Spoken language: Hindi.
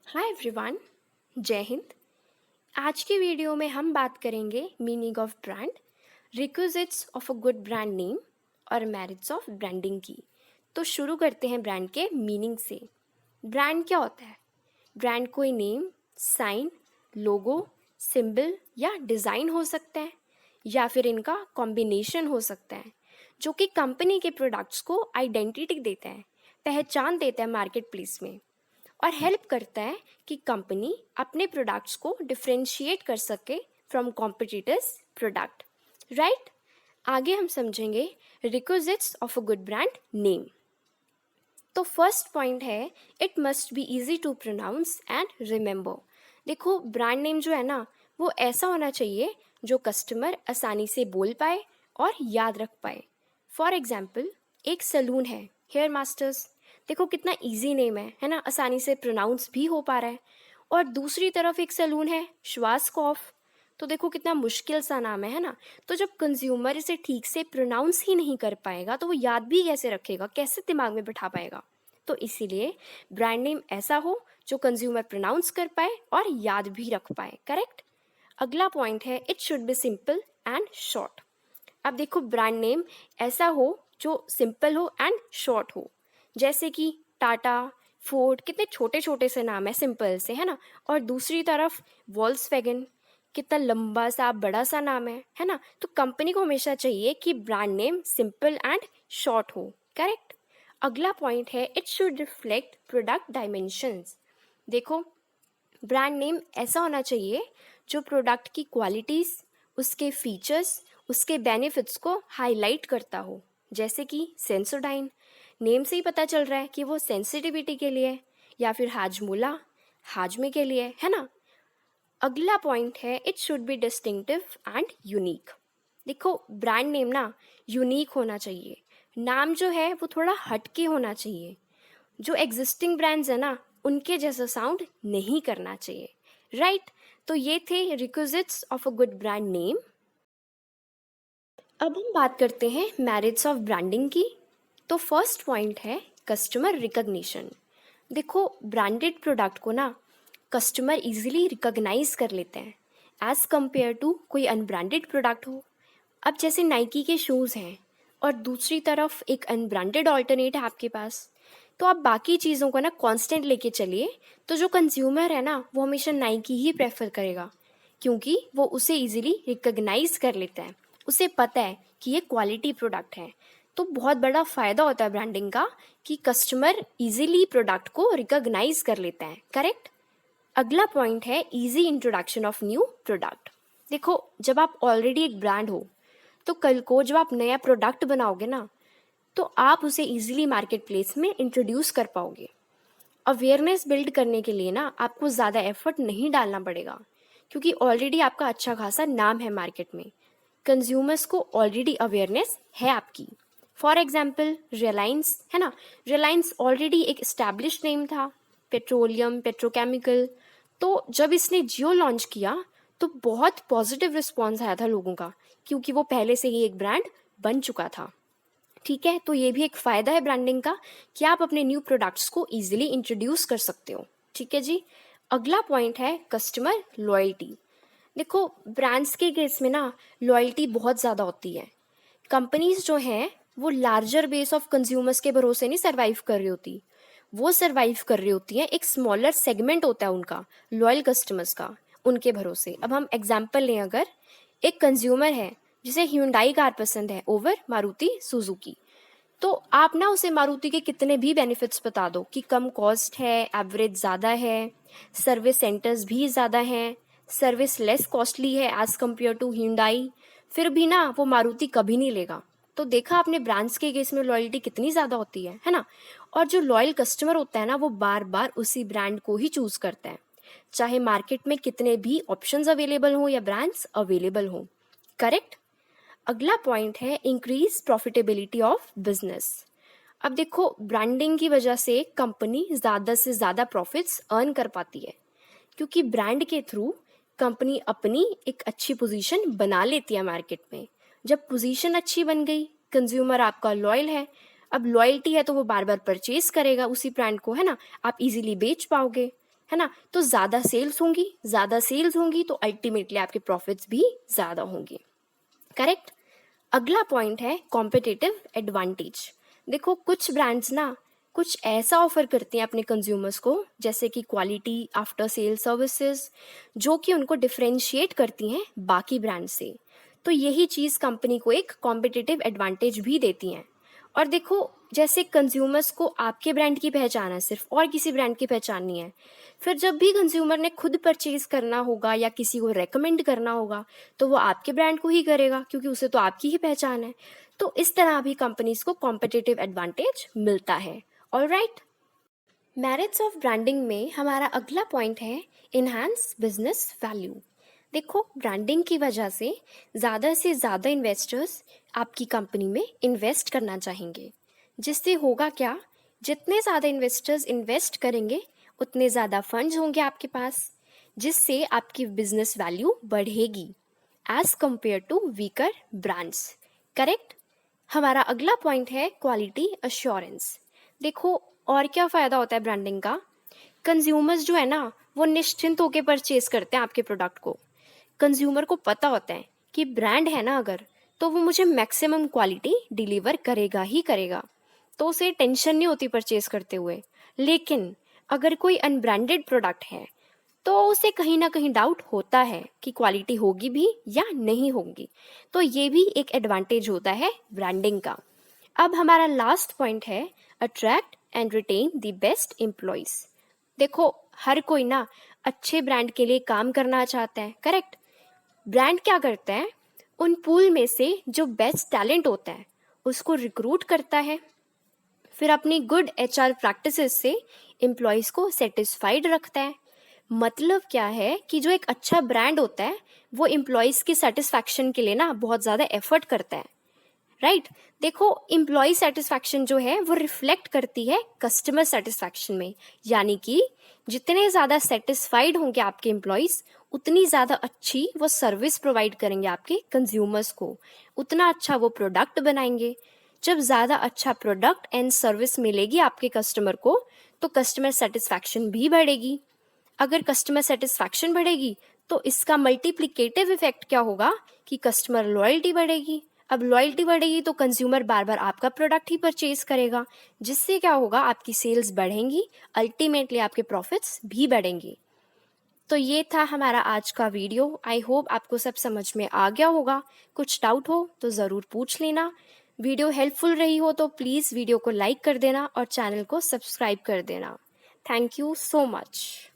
हाय एवरीवन, जय हिंद। आज के वीडियो में हम बात करेंगे meaning of brand, requisites of a good brand name और मेरिट्स ऑफ ब्रांडिंग की। तो शुरू करते हैं ब्रांड के मीनिंग से। ब्रांड क्या होता है? ब्रांड कोई नेम, साइन, लोगो, सिंबल या डिज़ाइन हो सकता है या फिर इनका कॉम्बिनेशन हो सकता है जो कि कंपनी के प्रोडक्ट्स को आइडेंटिटी देता है, पहचान देता है मार्केट प्लेस में और हेल्प करता है कि कंपनी अपने प्रोडक्ट्स को डिफरेंशिएट कर सके फ्रॉम कॉम्पिटिटर्स प्रोडक्ट। राइट, आगे हम समझेंगे requisites of a good brand name. तो फर्स्ट पॉइंट है, it must be easy to pronounce and remember. देखो, ब्रांड नेम जो है ना, वो ऐसा होना चाहिए जो कस्टमर आसानी से बोल पाए और याद रख पाए। फॉर एग्जाम्पल, एक सलून है, हेयर मास्टर्स। देखो कितना इजी नेम है ना, आसानी से प्रोनाउंस भी हो पा रहा है। और दूसरी तरफ एक सलून है, श्वासकॉफ। तो देखो कितना मुश्किल सा नाम है ना। तो जब कंज्यूमर इसे ठीक से प्रोनाउंस ही नहीं कर पाएगा तो वो याद भी कैसे रखेगा, कैसे दिमाग में बिठा पाएगा। तो इसीलिए ब्रांड नेम ऐसा हो जो कंज्यूमर प्रोनाउंस कर पाए और याद भी रख पाए। करेक्ट। अगला पॉइंट है, it should be simple and short. अब देखो, ब्रांड नेम ऐसा हो जो सिंपल हो एंड शॉर्ट हो। जैसे कि टाटा, फोर्ड, कितने छोटे छोटे से नाम है सिंपल से, है ना। और दूसरी तरफ वॉल्क्सवैगन, कितना लंबा सा बड़ा सा नाम है ना। तो कंपनी को हमेशा चाहिए कि brand name simple and short हो। करेक्ट। अगला पॉइंट है, it should reflect product dimensions. देखो, ब्रांड नेम ऐसा होना चाहिए जो प्रोडक्ट की क्वालिटीज़, उसके फीचर्स, उसके बेनिफिट्स को हाईलाइट करता हो। जैसे कि सेंसोडाइन, नेम से ही पता चल रहा है कि वो सेंसिटिविटी के लिए है, या फिर हाजमोला, हाजमे के लिए, है ना। अगला पॉइंट है, it should be distinctive and unique. देखो, ब्रांड नेम ना यूनिक होना चाहिए। नाम जो है वो थोड़ा हटके होना चाहिए। जो एग्जिस्टिंग ब्रांड्स है ना, उनके जैसा साउंड नहीं करना चाहिए। राइट। तो ये थे requisites of a good brand name. अब हम बात करते हैं मेरिट्स ऑफ ब्रांडिंग की। तो फर्स्ट पॉइंट है कस्टमर रिकग्निशन। देखो, ब्रांडेड प्रोडक्ट को ना कस्टमर इजीली रिकॉग्नाइज कर लेते हैं एज कंपेयर टू कोई अनब्रांडेड प्रोडक्ट हो। अब जैसे नाइकी के शूज़ हैं और दूसरी तरफ एक अनब्रांडेड ऑल्टरनेट है आपके पास, तो आप बाकी चीज़ों को ना कांस्टेंट लेके चलिए, तो जो कंज्यूमर है ना वो हमेशा नाइकी ही प्रेफर करेगा, क्योंकि वो उसे इजीली रिकग्नाइज कर लेता है। उसे पता है कि ये क्वालिटी प्रोडक्ट है। तो बहुत बड़ा फ़ायदा होता है ब्रांडिंग का कि कस्टमर इजीली प्रोडक्ट को रिकग्नाइज कर लेता है। करेक्ट। अगला पॉइंट है easy introduction of new product. देखो, जब आप ऑलरेडी एक ब्रांड हो तो कल को जब आप नया प्रोडक्ट बनाओगे ना, तो आप उसे इजीली मार्केट प्लेस में इंट्रोड्यूस कर पाओगे। अवेयरनेस बिल्ड करने के लिए ना आपको ज़्यादा एफर्ट नहीं डालना पड़ेगा, क्योंकि ऑलरेडी आपका अच्छा खासा नाम है मार्केट में। कंज्यूमर्स को ऑलरेडी अवेयरनेस है आपकी। फॉर एग्जाम्पल, रिलायंस है ना। रिलायंस ऑलरेडी एक इस्टेब्लिश नेम था, पेट्रोलियम, पेट्रोकेमिकल। तो जब इसने जियो लॉन्च किया तो बहुत पॉजिटिव रिस्पॉन्स आया था लोगों का, क्योंकि वो पहले से ही एक ब्रांड बन चुका था। ठीक है, तो ये भी एक फ़ायदा है ब्रांडिंग का कि आप अपने न्यू प्रोडक्ट्स को इजीली इंट्रोड्यूस कर सकते हो। ठीक है जी। अगला पॉइंट है कस्टमर लॉयल्टी। देखो, ब्रांड्स के केस में ना लॉयल्टी बहुत ज़्यादा होती है। कंपनीज जो हैं वो लार्जर बेस ऑफ कंज्यूमर्स के भरोसे नहीं सर्वाइव कर रही होती। वो सर्वाइव कर रही होती हैं, एक स्मॉलर सेगमेंट होता है उनका लॉयल कस्टमर्स का, उनके भरोसे। अब हम एग्जांपल लें, अगर एक कंज्यूमर है जिसे ह्यूंडई कार पसंद है ओवर मारुति सुजुकी, तो आप ना उसे मारुति के कितने भी बेनिफिट्स बता दो कि कम कॉस्ट है, एवरेज ज़्यादा है, सर्विस सेंटर्स भी ज़्यादा हैं, सर्विस लेस कॉस्टली है एज़ कम्पेयर टू Hyundai, फिर भी ना वो मारुति कभी नहीं लेगा। तो देखा आपने ब्रांड्स के केस में लॉयल्टी कितनी ज़्यादा होती है ना। और जो लॉयल कस्टमर होता है ना वो बार बार उसी ब्रांड को ही चूज़ करता है, चाहे मार्केट में कितने भी ऑप्शंस अवेलेबल हो या ब्रांड्स अवेलेबल हो। करेक्ट। अगला पॉइंट है इंक्रीज प्रॉफिटेबिलिटी ऑफ बिजनेस। अब देखो, ब्रांडिंग की वजह से कंपनी ज़्यादा से ज़्यादा प्रॉफिट्स अर्न कर पाती है, क्योंकि ब्रांड के थ्रू कंपनी अपनी एक अच्छी पोजीशन बना लेती है मार्केट में। जब पोजीशन अच्छी बन गई, कंज्यूमर आपका लॉयल है, अब लॉयल्टी है तो वो बार बार परचेज करेगा उसी ब्रांड को, है ना। आप इजीली बेच पाओगे। है ना? तो ज़्यादा सेल्स होंगी तो अल्टीमेटली आपके प्रॉफिट्स भी ज़्यादा होंगे। करेक्ट? अगला पॉइंट है कॉम्पिटिटिव एडवांटेज। देखो कुछ ब्रांड्स ना कुछ ऐसा ऑफर करती हैं अपने कंज्यूमर्स को, जैसे कि क्वालिटी आफ्टर सेल सर्विसेज, जो कि उनको डिफरेंशिएट करती हैं बाकी ब्रांड से। तो यही चीज़ कंपनी को एक कॉम्पिटिटिव एडवांटेज भी देती हैं। और देखो जैसे कंज्यूमर्स को आपके ब्रांड की पहचान है सिर्फ, और किसी ब्रांड की पहचान नहीं है, फिर जब भी कंज्यूमर ने खुद परचेज करना होगा या किसी को रेकमेंड करना होगा तो वो आपके ब्रांड को ही करेगा, क्योंकि उसे तो आपकी ही पहचान है। तो इस तरह भी कंपनीज को कॉम्पिटिटिव एडवांटेज मिलता है। ऑलराइट, मेरिट्स ऑफ ब्रांडिंग में हमारा अगला पॉइंट है इनहांस बिजनेस वैल्यू। देखो ब्रांडिंग की वजह से ज़्यादा इन्वेस्टर्स आपकी कंपनी में इन्वेस्ट करना चाहेंगे, जिससे होगा क्या, जितने ज़्यादा इन्वेस्टर्स इन्वेस्ट करेंगे उतने ज़्यादा फंड्स होंगे आपके पास, जिससे आपकी बिजनेस वैल्यू बढ़ेगी as compared to weaker brands. Correct? हमारा अगला पॉइंट है क्वालिटी अश्योरेंस। देखो और क्या फ़ायदा होता है ब्रांडिंग का, कंज्यूमर्स जो है ना वो निश्चिंत होकर परचेज करते हैं आपके प्रोडक्ट को। कंज्यूमर को पता होता है कि ब्रांड है ना अगर, तो वो मुझे मैक्सिमम क्वालिटी डिलीवर करेगा ही करेगा, तो उसे टेंशन नहीं होती परचेज करते हुए। लेकिन अगर कोई अनब्रांडेड प्रोडक्ट है तो उसे कहीं ना कहीं डाउट होता है कि क्वालिटी होगी भी या नहीं होगी। तो ये भी एक एडवांटेज होता है ब्रांडिंग का। अब हमारा लास्ट पॉइंट है attract and retain the best employees. देखो हर कोई ना अच्छे ब्रांड के लिए काम करना चाहता है। करेक्ट? ब्रांड क्या करता है, उन पूल में से जो बेस्ट टैलेंट होता है उसको रिक्रूट करता है, फिर अपनी गुड एचआर प्रैक्टिसेस से एम्प्लॉयज़ को सेटिस्फाइड रखता है। मतलब क्या है कि जो एक अच्छा ब्रांड होता है वो एम्प्लॉयज़ की सेटिस्फैक्शन के लिए ना बहुत ज़्यादा एफर्ट करता है। राइट? देखो एम्प्लॉय सेटिस्फैक्शन जो है वो रिफ्लेक्ट करती है कस्टमर सेटिस्फैक्शन में, यानी कि जितने ज़्यादा सेटिस्फाइड होंगे आपके एम्प्लॉयज़ उतनी ज़्यादा अच्छी वो सर्विस प्रोवाइड करेंगे आपके कंज्यूमर्स को, उतना अच्छा वो प्रोडक्ट बनाएंगे। जब ज़्यादा अच्छा प्रोडक्ट एंड सर्विस मिलेगी आपके कस्टमर को तो कस्टमर सेटिस्फैक्शन भी बढ़ेगी। अगर कस्टमर सेटिस्फैक्शन बढ़ेगी तो इसका मल्टीप्लिकेटिव इफेक्ट क्या होगा कि कस्टमर लॉयल्टी बढ़ेगी। अब लॉयल्टी बढ़ेगी तो कंज्यूमर बार बार आपका प्रोडक्ट ही परचेज करेगा, जिससे क्या होगा आपकी सेल्स बढ़ेंगी, अल्टीमेटली आपके प्रॉफिट्स भी बढ़ेंगे। तो ये था हमारा आज का वीडियो। आई होप आपको सब समझ में आ गया होगा। कुछ डाउट हो तो ज़रूर पूछ लेना। वीडियो हेल्पफुल रही हो तो प्लीज़ वीडियो को लाइक कर देना और चैनल को सब्सक्राइब कर देना। Thank you so much.